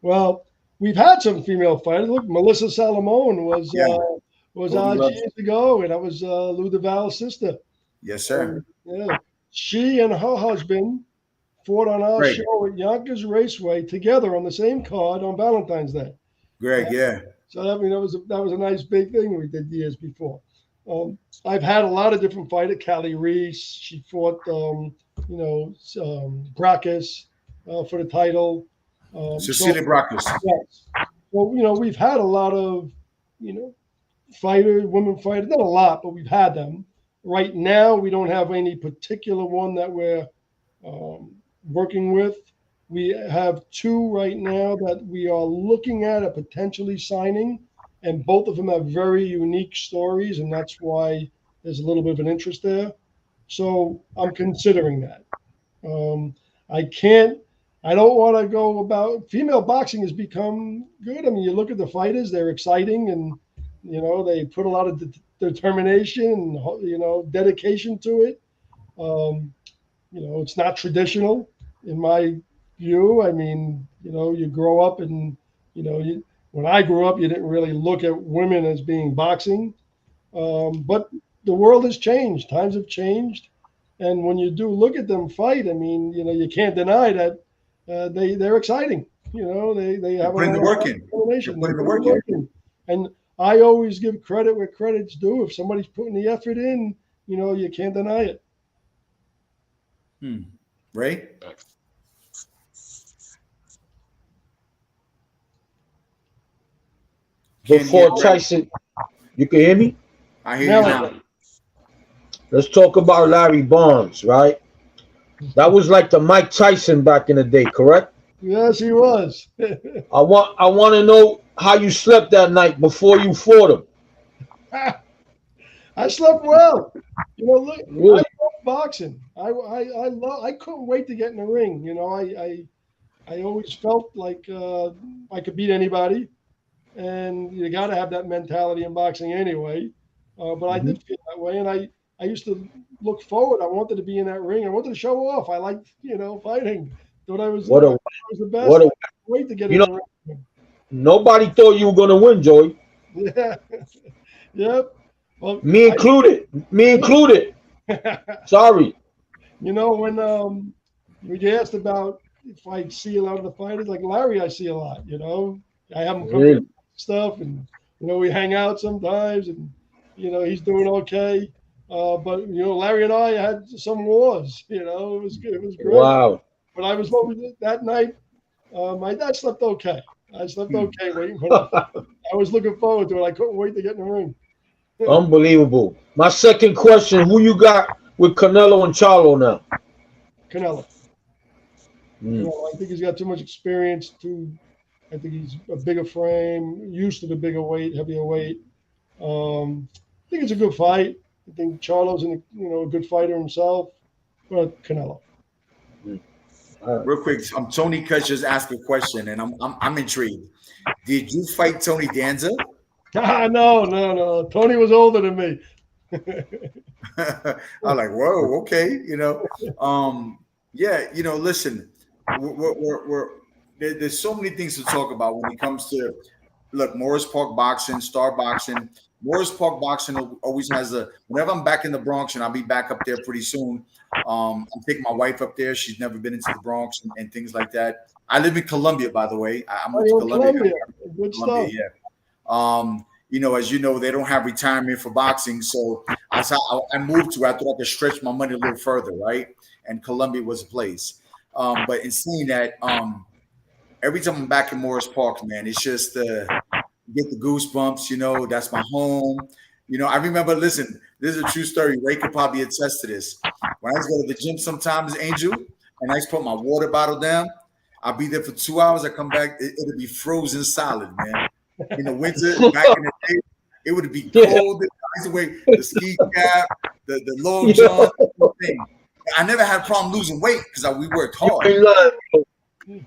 Well, we've had some female fighters. Look, Melissa Salamone was years ago, and that was Lou DeVal's sister. Yes, sir. Yeah, she and her husband fought on our show at Yonkers Raceway together on the same card on Valentine's Day. Greg, yeah. So that was a nice big thing we did years before. I've had a lot of different fighters. Callie Reese, she fought Gracchus for the title. Cecilia Gracchus. Yes. Well, we've had a lot of women fighters. Not a lot, but we've had them. Right now, we don't have any particular one that we're working with. We have two right now that we are looking at potentially signing, and both of them have very unique stories, and that's why there's a little bit of an interest there. So I'm considering that. I don't want to go about female boxing has become good. I mean, you look at the fighters; they're exciting, and they put a lot of determination and dedication to it. It's not traditional in my view. I mean, you grow up and when I grew up, you didn't really look at women as being boxing, but the world has changed. Times have changed, and when you do look at them fight, I mean, you can't deny that they're exciting. They have putting the work in. Putting the work in. And I always give credit where credit's due. If somebody's putting the effort in, you can't deny it. Ray? Before Tyson, you can hear me? I hear you now. Let's talk about Larry Bonds, right? That was like the Mike Tyson back in the day, correct? Yes, he was. I want to know how you slept that night before you fought him. I slept well. Look, really? I love boxing. I couldn't wait to get in the ring. I always felt like I could beat anybody, and you got to have that mentality in boxing anyway. But I did feel that way, and I used to look forward. I wanted to be in that ring. I wanted to show off. I liked fighting. Thought I was the best. I couldn't wait to get in the ring. Nobody thought you were going to win, Joey. Yeah. Yep. Well, Me included. Sorry. When you asked about if I see a lot of the fighters, like Larry, I see a lot. I have him come to stuff, and we hang out sometimes, and he's doing okay. But Larry and I had some wars. It was good. It was great. Wow. But I was hoping that night. My dad slept okay. I slept okay waiting for it. I was looking forward to it. I couldn't wait to get in the ring. Unbelievable. My second question, who you got with Canelo and Charlo now? Canelo. I think he's got too much experience. I think he's a bigger frame, used to the bigger weight, heavier weight. I think it's a good fight. I think Charlo's a good fighter himself, but Canelo. Real quick, Tony Cush just asked a question, and I'm intrigued. Did you fight Tony Danza? No. Tony was older than me. I'm like, whoa, okay, listen, there's so many things to talk about when it comes to Morris Park boxing, Star boxing. Morris Park Boxing always has a. Whenever I'm back in the Bronx, and I'll be back up there pretty soon. I'm taking my wife up there. She's never been into the Bronx and things like that. I live in Columbia, by the way. I moved to Columbia. Good stuff. Yeah. You know, as you know, they don't have retirement for boxing, so I moved to. I thought I could stretch my money a little further, right? And Columbia was a place. But in seeing that, every time I'm back in Morris Park, man, it's just get the goosebumps. You know, that's my home. You know, I remember. Listen, this is a true story. Ray could probably attest to this. When I used to go to the gym sometimes, Angel, and I used to put my water bottle down, I'll be there for 2 hours. I come back, it'll be frozen solid, man. In the winter, back in the day, it would be cold. I used to wear the ski cap, the long john, thing. I never had a problem losing weight because we worked hard. You ain't lying.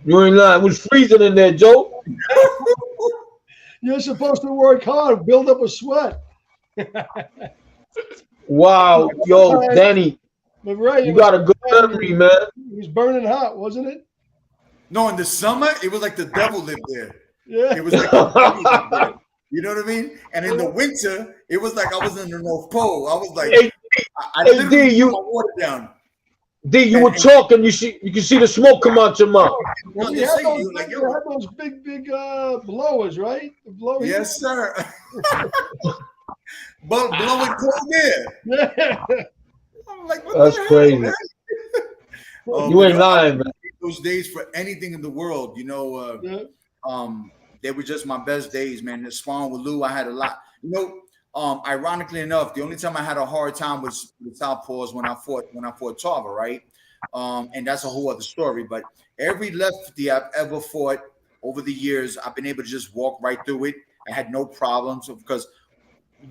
You ain't lying. It was freezing in there, Joe. You're supposed to work hard, build up a sweat. Wow, yo, Danny, But right, you got a good memory, man. It was burning hot, wasn't it? No, in the summer, it was like the devil lived there. Yeah. It was like the devil lived there. You know what I mean? And in the winter, it was like I was in the North Pole. I was like, I literally put my water down. D, you were talking. You can see the smoke come out your mouth. Well, you had those big blowers, right? The blowers. Yes, sir. But blowing cold air. Yeah. I'm like, what That's crazy. Man? You ain't lying, man. Those days for anything in the world, you know. They were just my best days, man. The sparring with Lou, I had a lot. You know, ironically enough, the only time I had a hard time was with southpaws when I fought Tarver, right? And that's a whole other story. But every lefty I've ever fought over the years, I've been able to just walk right through it. I had no problems because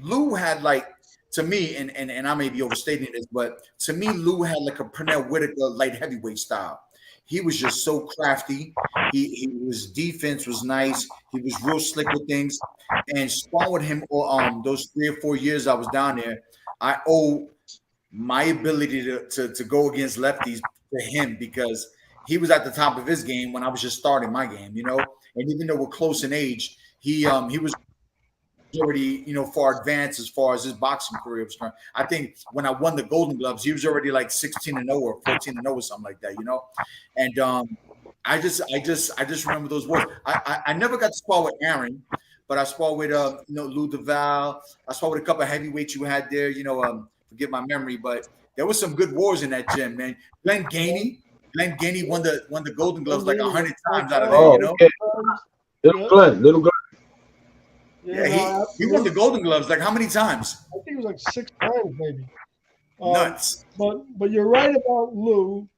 Lou had like, to me, and I may be overstating this, but to me, Lou had like a Pernell Whitaker light heavyweight style. He was just so crafty. His defense was nice. He was real slick with things. And sparring with him those 3 or 4 years I was down there, I owe my ability to go against lefties to him because he was at the top of his game when I was just starting my game, you know. And even though we're close in age, he was already, you know, far advanced as far as his boxing career was concerned. I think when I won the Golden Gloves, he was already like 16-0 or 14-0 or something like that, you know. And I just remember those words. I never got to spar with Aaron, but I sparred with you know, Lou Duval. I sparred with a couple of heavyweights you had there, you know. Forget my memory, but there was some good wars in that gym, man. Glenn Gainey won the Golden Gloves like 100 times out of there, you know. Okay. Little Glenn. Yeah, he won the Golden Gloves like how many times? I think it was like 6 times, maybe. Nuts. But you're right about Lou,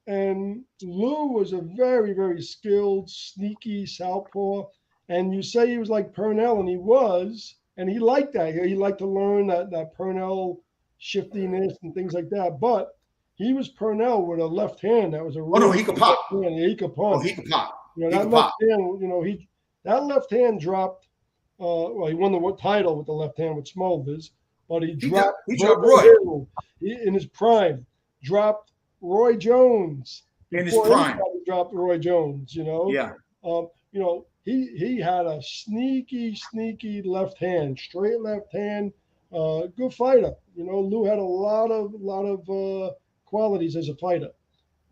and Lou was a very, very skilled, sneaky southpaw. And you say he was like Pernell, and he was, and he liked that. He liked to learn that Pernell shiftiness and things like that. But he was Pernell with a left hand. That was a really he could pop. Yeah, he could punch. Oh, he could pop. You know, that left hand, you know, that left hand dropped. Well, he won the title with the left hand with Smolders, but he dropped Roy. In his prime. Dropped Roy Jones in his prime. Dropped Roy Jones. You know. Yeah. You know, he had a sneaky left hand, straight left hand. Good fighter. You know, Lou had a lot of qualities as a fighter.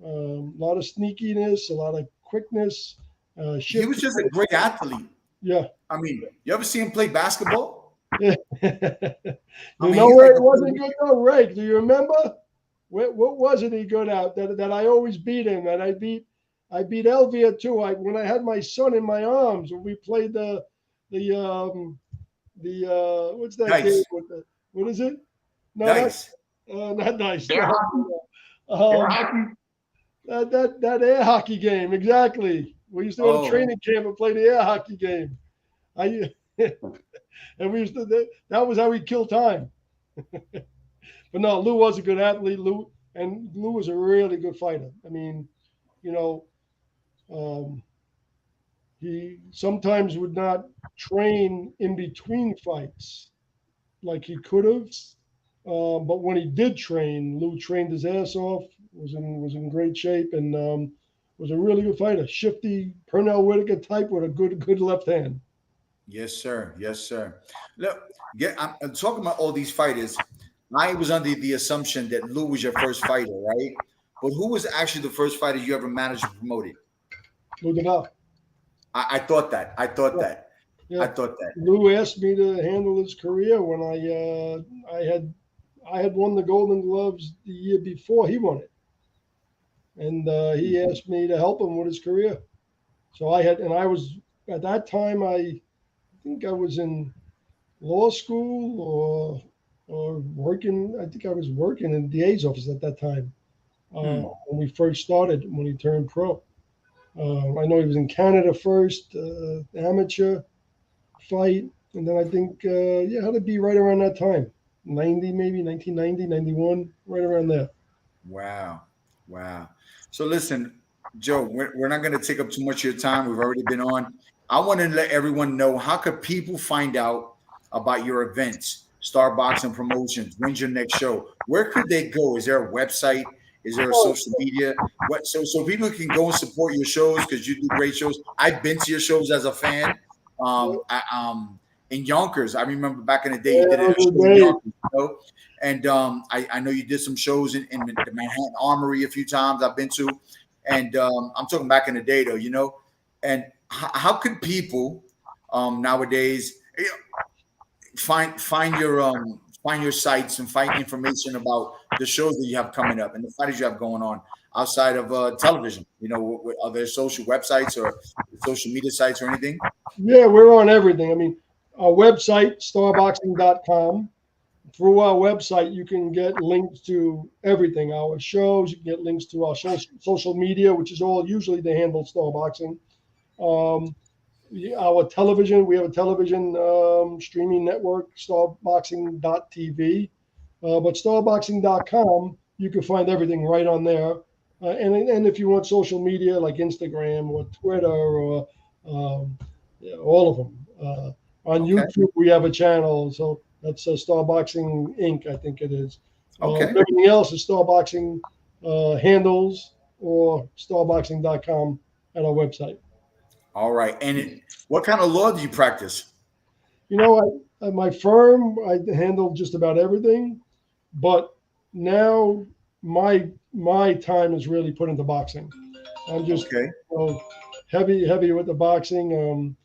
A lot of sneakiness, a lot of quickness. He was just a great athlete. Yeah. I mean, you ever see him play basketball? Yeah. You know where it wasn't good though, Ray? Do you remember? What wasn't he good at? That I always beat him. And I beat Elvia too. When I had my son in my arms when we played the what's that Dice. game with the what is it? No, Dice. not dice. Air hockey. That air hockey game, exactly. We used to go to training camp and play the air hockey game. And we used to that was how we kill time. But no, Lou was a good athlete. Lou was a really good fighter. I mean, you know, he sometimes would not train in between fights like he could have. But when he did train, Lou trained his ass off, was in great shape, and was a really good fighter. Shifty Pernell Whitaker type with a good left hand. Yes, sir. Yes, sir. Look, I'm talking about all these fighters. I was under the assumption that Lou was your first fighter, right? But who was actually the first fighter you ever managed to promote it? Look it up. I thought that. I thought Yeah. that. Yeah. I thought that. Lou asked me to handle his career when I had won the Golden Gloves the year before he won it, and he asked me to help him with his career. So I was at that time. I think I was in law school or working. I think I was working in the DA's office at that time when we first started. When he turned pro, I know he was in Canada first, amateur fight, and then I think it had to be right around that time, 90 maybe 1990, 91, right around there. Wow. Wow. So listen, Joe, we're not going to take up too much of your time. We've already been on. I want to let everyone know, how could people find out about your events, Star Boxing Promotions? When's your next show? Where could they go? Is there a website? Is there a social media? So people can go and support your shows, because you do great shows. I've been to your shows as a fan. In Yonkers, I remember back in the day, you did a show in Yonkers, you know? And I know you did some shows in the Manhattan Armory a few times I've been to. And I'm talking back in the day, though, you know. And how could people nowadays find your sites and find information about the shows that you have coming up and the fighters you have going on outside of television? You know, are there social websites or social media sites or anything? Yeah, we're on everything. I mean, our website, starboxing.com. Through our website, you can get links to everything, our shows. You can get links to our social media, which is all usually they handle Star Boxing. Our television, we have a television streaming network, starboxing.tv. But starboxing.com, you can find everything right on there. And if you want social media like Instagram or Twitter or all of them. On YouTube, we have a channel. So that's Star Boxing Inc., I think it is. Everything else is Star Boxing handles or starboxing.com at our website. All right. And what kind of law do you practice? You know, at my firm, I handle just about everything. But now my time is really put into boxing. I'm just heavy with the boxing,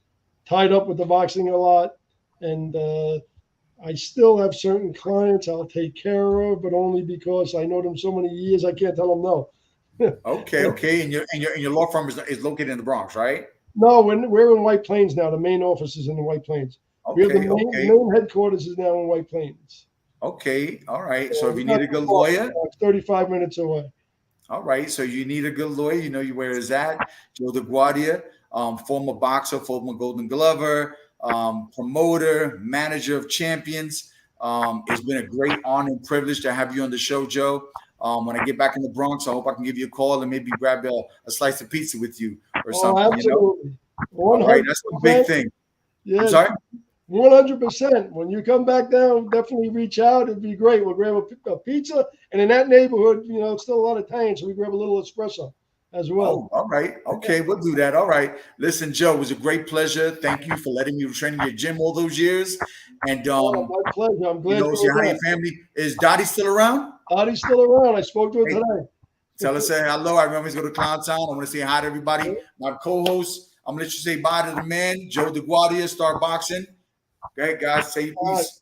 tied up with the boxing a lot. And I still have certain clients I'll take care of, but only because I know them so many years, I can't tell them no. Okay. And your law firm is located in the Bronx, right? No, we're in White Plains now. The main office is in the White Plains. We have the main headquarters is now in White Plains. Okay, all right. So if you need a good lawyer, 35 minutes away. All right. So you need a good lawyer. You know where it's at. Joe DeGuardia, former boxer, former Golden Glover, promoter, manager of champions. It's been a great honor and privilege to have you on the show, Joe. When I get back in the Bronx, I hope I can give you a call and maybe grab a slice of pizza with you or something. Absolutely. You know? All right, that's a big thing. Yeah. I'm sorry? 100%. When you come back down, definitely reach out. It'd be great. We'll grab a pizza. And in that neighborhood, you know, it's still a lot of Italian, so we grab a little espresso as well. Oh, all right. Okay, we'll do that. All right. Listen, Joe, it was a great pleasure. Thank you for letting me train in your gym all those years. And my pleasure. I'm glad say hi to your family. Is Dottie still around? Dottie's still around. I spoke to her today. Tell her, say hello. I remember he's going to Clown Town. I want to say hi to everybody. My co-host, I'm going to let you say bye to the man, Joe DeGuardia, Star Boxing. Okay, guys, say peace.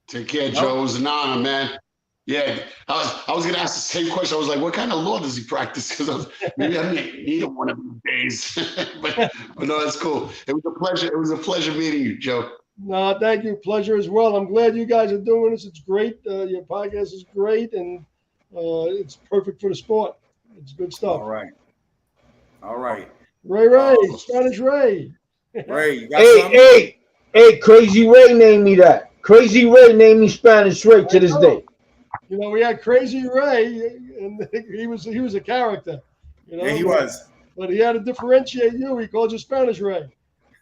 Take care, Joe. It was an honor, man. Yeah, I was going to ask the same question. I was like, what kind of law does he practice? Because maybe I need him one of these days. but no, that's cool. It was a pleasure. It was a pleasure meeting you, Joe. No, thank you. Pleasure as well. I'm glad you guys are doing this. It's great. Your podcast is great, and it's perfect for the sport. It's good stuff. All right. Ray, Spanish Ray. Ray, you got hey, Crazy Ray named me that. Crazy Ray named me Spanish Ray to this day. You know, we had Crazy Ray, and he was a character. You know, yeah, he was. But he had to differentiate you. He called you Spanish Ray.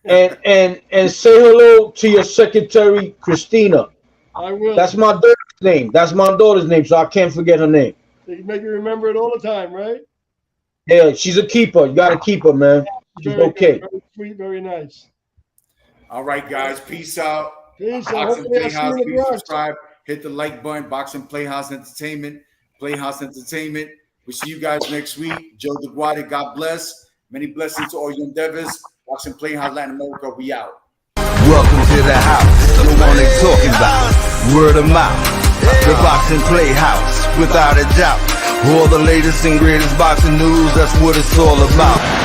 And say hello to your secretary, Christina. I will. That's my daughter's name. That's my daughter's name, so I can't forget her name. They make you remember it all the time, right? Yeah, she's a keeper. You got to keep her, man. She's okay. Very sweet, very nice. All right, guys. Peace out. Peace. Boxing Hopefully I'll see you Playhouse. in the Please garage. subscribe. Hit the like button. Boxing Playhouse Entertainment. Playhouse Entertainment. We'll see you guys next week. Joe DeGuardia, God bless. Many blessings to all your endeavors. Boxing Playhouse Latin America. We out. Welcome to the house, the one they talking about, word of mouth, the Boxing Playhouse, without a doubt. All the latest and greatest boxing news, that's what it's all about.